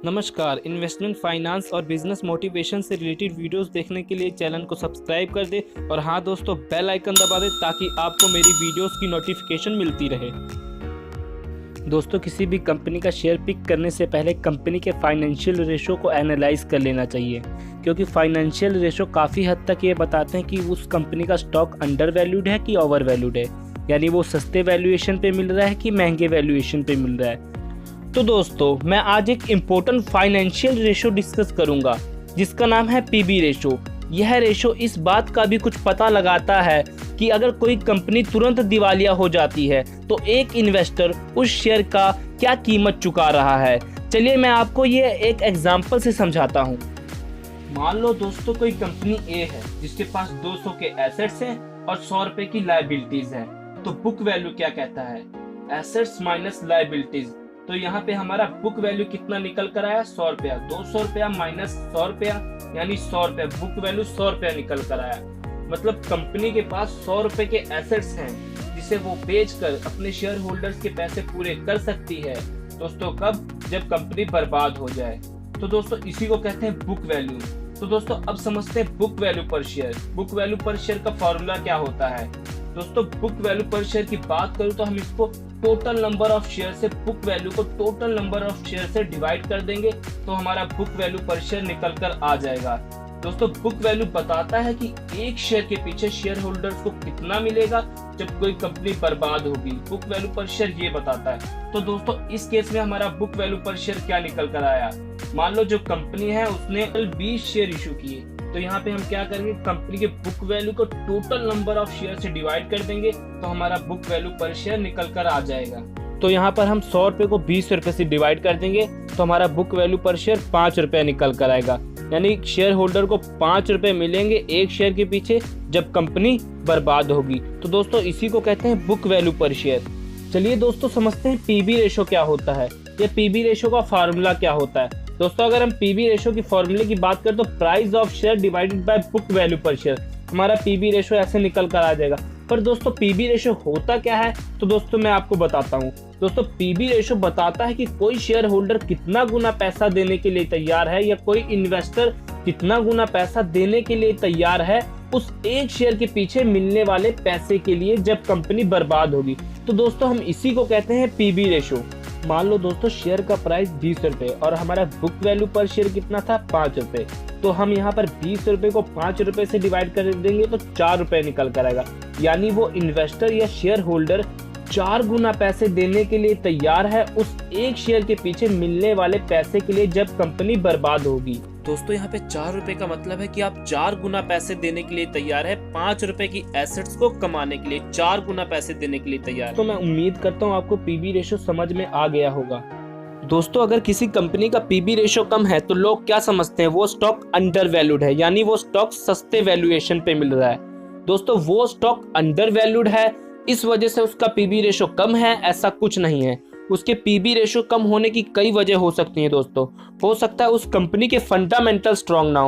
नमस्कार। Investment, finance और business motivation से रिलेटेड वीडियोस देखने के लिए चैनल को सब्सक्राइब कर दे और हाँ दोस्तों, बेल आइकन दबा दे ताकि आपको मेरी वीडियोस की नोटिफिकेशन मिलती रहे। दोस्तों, किसी भी कंपनी का शेयर पिक करने से पहले कंपनी के फाइनेंशियल रेशो को एनालाइज कर लेना चाहिए, क्योंकि फाइनेंशियल रेशो काफ़ी हद तक ये बताते हैं कि उस कंपनी का स्टॉक अंडर वैल्यूड है कि ओवर वैल्यूड है, यानी वो सस्ते वैल्यूएशन पे मिल रहा है कि महंगे वैल्यूएशन पे मिल रहा है। तो दोस्तों, मैं आज एक इम्पोर्टेंट फाइनेंशियल रेशो डिस्कस करूंगा जिसका नाम है पीबी रेशो। यह रेशो इस बात का भी कुछ पता लगाता है कि अगर कोई कंपनी तुरंत दिवालिया हो जाती है तो एक इन्वेस्टर उस शेयर का क्या कीमत चुका रहा है। चलिए मैं आपको ये एक एग्जांपल से समझाता हूँ। मान लो दोस्तों, कोई कंपनी ए है जिसके पास 200 के एसेट्स हैं और 100 रुपए की लायबिलिटीज है। तो बुक वैल्यू क्या कहता है? Assets minus liabilities. तो यहाँ पे हमारा बुक वैल्यू कितना निकल कर आया? 100 रुपया। 200 रुपया माइनस 100 रुपया यानी 100 रुपया। बुक वैल्यू 100 रुपया निकल कर आया। मतलब कंपनी के पास 100 रुपए के एसेट्स हैं जिसे वो बेचकर अपने शेयर होल्डर्स के पैसे पूरे कर सकती है। दोस्तों, कब? जब कंपनी बर्बाद हो जाए। तो दोस्तों, इसी को कहते हैं बुक वैल्यू। तो दोस्तों, अब समझते हैं बुक वैल्यू पर शेयर। बुक वैल्यू पर शेयर का फॉर्मूला क्या होता है? दोस्तों, बुक वैल्यू पर शेयर की बात करूं तो हम इसको टोटल नंबर ऑफ शेयर से, बुक वैल्यू को टोटल नंबर ऑफ शेयर से डिवाइड कर देंगे तो हमारा बुक वैल्यू पर शेयर निकल कर आ जाएगा। दोस्तों, बुक वैल्यू बताता है कि एक शेयर के पीछे शेयर होल्डर्स को कितना मिलेगा जब कोई कंपनी बर्बाद होगी। बुक वैल्यू पर शेयर ये बताता है। तो दोस्तों, इस केस में हमारा बुक वैल्यू पर शेयर क्या निकल कर आया? मान लो जो कंपनी है उसने 20 शेयर इशू किए, तो यहाँ पे हम क्या करेंगे? कंपनी के बुक वैल्यू को टोटल नंबर ऑफ शेयर से डिवाइड कर देंगे तो हमारा बुक वैल्यू पर शेयर निकल कर आ जाएगा। तो यहाँ पर हम 100 रुपए को 20 रुपए से डिवाइड कर देंगे तो हमारा बुक वैल्यू पर शेयर 5 रुपए निकल कर आएगा। यानी शेयर होल्डर को 5 रुपए मिलेंगे एक शेयर के पीछे जब कंपनी बर्बाद होगी। तो दोस्तों, इसी को कहते हैं बुक वैल्यू पर शेयर। चलिए दोस्तों, समझते हैं पीबी रेशो क्या होता है। ये पीबी रेशो का फार्मूला क्या होता है? दोस्तों, अगर हम पीबी रेशो की फॉर्मूले की बात करें तो price of share divided by book value पर शेयर, हमारा पीबी रेशो ऐसे निकल कर आ जाएगा। पर दोस्तों, पीबी रेशो होता क्या है? तो दोस्तों मैं आपको बताता हूँ। दोस्तों, पीबी रेशो बताता है कि कोई शेयर होल्डर कितना गुना पैसा देने के लिए तैयार है या कोई इन्वेस्टर कितना गुना पैसा देने के लिए तैयार है उस एक शेयर के पीछे मिलने वाले पैसे के लिए जब कंपनी बर्बाद होगी। तो दोस्तों, हम इसी को कहते हैं पीबी रेशो। मान लो दोस्तों, शेयर का प्राइस 20 रुपए और हमारा बुक वैल्यू पर शेयर कितना था? 5 रुपए। तो हम यहाँ पर 20 रुपए को 5 रुपए से डिवाइड कर देंगे तो 4 रुपए निकल कर आएगा। यानी वो इन्वेस्टर या शेयर होल्डर 4 गुना पैसे देने के लिए तैयार है उस एक शेयर के पीछे मिलने वाले पैसे के लिए जब कंपनी बर्बाद होगी। दोस्तों, यहाँ पे 4 रुपए का मतलब है कि आप 4 गुना पैसे देने के लिए तैयार है। 5 रुपए की एसेट्स को कमाने के लिए 4 गुना पैसे देने के लिए तैयार। तो मैं उम्मीद करता हूँ आपको पीबी रेशो समझ में आ गया होगा। दोस्तों, अगर किसी कंपनी का पीबी रेशो कम है तो लोग क्या समझते हैं? वो स्टॉक अंडर वैल्यूड है, यानी वो स्टॉक सस्ते वैल्यूएशन पे मिल रहा है। दोस्तों, वो स्टॉक अंडर वैल्यूड है, इस वजह से उसका पीबी रेशो कम है, ऐसा कुछ नहीं है। उसके पीबी रेशो कम होने की कई वजह हो सकती हैं दोस्तों। हो सकता है उस कंपनी के फंडामेंटल स्ट्रांग ना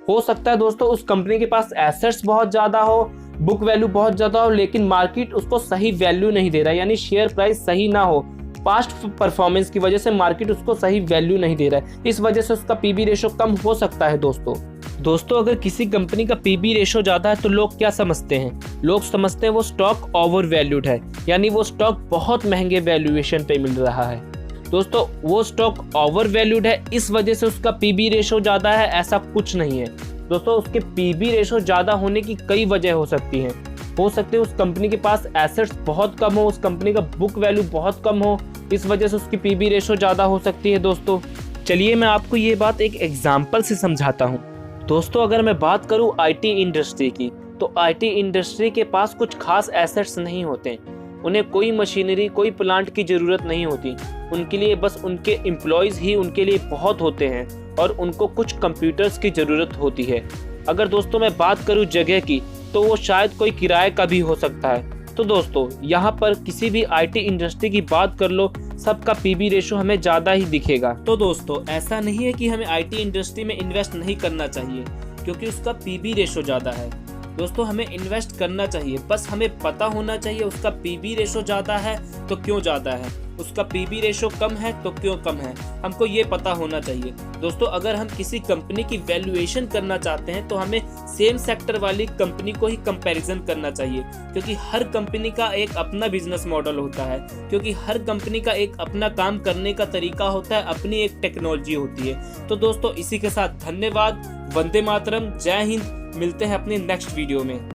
हो सकता है दोस्तों उस कंपनी के पास एसेट्स बहुत ज्यादा हो, बुक वैल्यू बहुत ज्यादा हो, लेकिन मार्केट उसको सही वैल्यू नहीं दे रहा, यानी शेयर प्राइस सही ना हो। पास्ट परफॉर्मेंस की वजह से मार्केट उसको सही वैल्यू नहीं दे रहा है, इस वजह से उसका पीबी रेशो कम हो सकता है दोस्तों, अगर किसी कंपनी का पीबी रेशो ज्यादा है तो लोग क्या समझते हैं? लोग समझते हैं वो स्टॉक ओवर वैल्यूड है, यानी वो स्टॉक बहुत महंगे वैल्यूएशन पे मिल रहा है। दोस्तों, वो स्टॉक ओवर वैल्यूड है, इस वजह से उसका पीबी रेशो ज्यादा है, ऐसा कुछ नहीं है। दोस्तों, उसके पीबी रेशो ज्यादा होने की कई वजह हो सकती हैं। हो सकती है उस कंपनी के पास एसेट्स बहुत कम हो, उस कंपनी का बुक वैल्यू बहुत कम हो, इस वजह से उसकी पीबी रेशो ज्यादा हो सकती है। दोस्तों, चलिए मैं आपको ये बात एक एग्जाम्पल से समझाता हूँ। दोस्तों, अगर मैं बात करूं आईटी इंडस्ट्री की, तो आईटी इंडस्ट्री के पास कुछ खास एसेट्स नहीं होते। उन्हें कोई मशीनरी, कोई प्लांट की ज़रूरत नहीं होती। उनके लिए बस उनके एम्प्लॉयज़ ही उनके लिए बहुत होते हैं और उनको कुछ कंप्यूटर्स की ज़रूरत होती है। अगर दोस्तों मैं बात करूं जगह की, तो वो शायद कोई किराए का भी हो सकता है। तो दोस्तों, यहाँ पर किसी भी आईटी इंडस्ट्री की बात कर लो, सबका पीबी रेशो हमें ज़्यादा ही दिखेगा। तो दोस्तों, ऐसा नहीं है कि हमें आईटी इंडस्ट्री में इन्वेस्ट नहीं करना चाहिए क्योंकि उसका पीबी रेशो ज़्यादा है। दोस्तों हमें इन्वेस्ट करना चाहिए, बस हमें पता होना चाहिए उसका पीबी रेशो ज़्यादा है तो क्यों ज़्यादा है, उसका पीबी रेशो कम है तो क्यों कम है, हमको ये पता होना चाहिए। दोस्तों अगर हम किसी कंपनी की वैल्यूएशन करना चाहते हैं तो हमें सेम सेक्टर वाली कंपनी को ही कंपैरिजन करना चाहिए, क्योंकि हर कंपनी का एक अपना बिजनेस मॉडल होता है, क्योंकि हर कंपनी का एक अपना काम करने का तरीका होता है, अपनी एक टेक्नोलॉजी होती है। तो दोस्तों इसी के साथ धन्यवाद, वंदे मातरम, जय हिंद, मिलते हैं अपने नेक्स्ट वीडियो में।